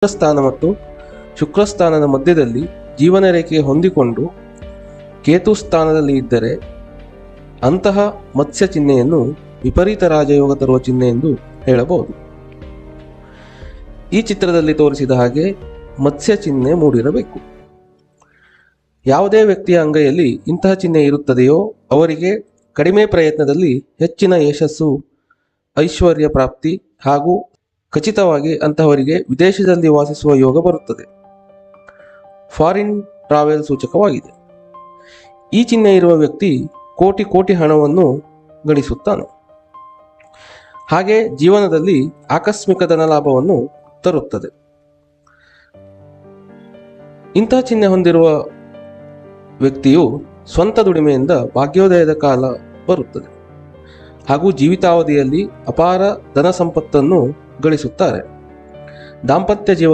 ಸ್ಥಾನ ಮತ್ತು ಶುಕ್ರಸ್ಥಾನದ ಮಧ್ಯದಲ್ಲಿ ಜೀವನ ರೇಖೆಗೆ ಹೊಂದಿಕೊಂಡು ಕೇತು ಸ್ಥಾನದಲ್ಲಿ ಇದ್ದರೆ ಅಂತಹ ಮತ್ಸ್ಯ ಚಿಹ್ನೆಯನ್ನು ವಿಪರೀತ ರಾಜಯೋಗ ತರುವ ಚಿಹ್ನೆ ಎಂದು ಹೇಳಬಹುದು. ಈ ಚಿತ್ರದಲ್ಲಿ ತೋರಿಸಿದ ಹಾಗೆ ಮತ್ಸ್ಯ ಚಿಹ್ನೆ ಮೂಡಿರಬೇಕು. ಯಾವುದೇ ವ್ಯಕ್ತಿಯ ಅಂಗೈಯಲ್ಲಿ ಇಂತಹ ಚಿಹ್ನೆ ಇರುತ್ತದೆಯೋ ಅವರಿಗೆ ಕಡಿಮೆ ಪ್ರಯತ್ನದಲ್ಲಿ ಹೆಚ್ಚಿನ ಯಶಸ್ಸು, ಐಶ್ವರ್ಯ ಪ್ರಾಪ್ತಿ ಹಾಗೂ ಖಚಿತವಾಗಿ ಅಂತಹವರಿಗೆ ವಿದೇಶದಲ್ಲಿ ವಾಸಿಸುವ ಯೋಗ ಬರುತ್ತದೆ. ಫಾರಿನ್ ಟ್ರಾವೆಲ್ ಸೂಚಕವಾಗಿದೆ. ಈ ಚಿಹ್ನೆ ಇರುವ ವ್ಯಕ್ತಿ ಕೋಟಿ ಕೋಟಿ ಹಣವನ್ನು ಗಳಿಸುತ್ತಾನೆ. ಹಾಗೆ ಜೀವನದಲ್ಲಿ ಆಕಸ್ಮಿಕ ಧನಲಾಭವನ್ನು ತರುತ್ತದೆ. ಇಂತಹ ಚಿಹ್ನೆ ಹೊಂದಿರುವ ವ್ಯಕ್ತಿಯು ಸ್ವಂತ ದುಡಿಮೆಯಿಂದ ಭಾಗ್ಯೋದಯದ ಕಾಲ ಬರುತ್ತದೆ ಹಾಗೂ ಜೀವಿತಾವಧಿಯಲ್ಲಿ ಅಪಾರ ಧನ ಸಂಪತ್ತನ್ನು ಗಳಿಸುತ್ತಾರೆ. ದಾಂಪತ್ಯ ಜೀವನ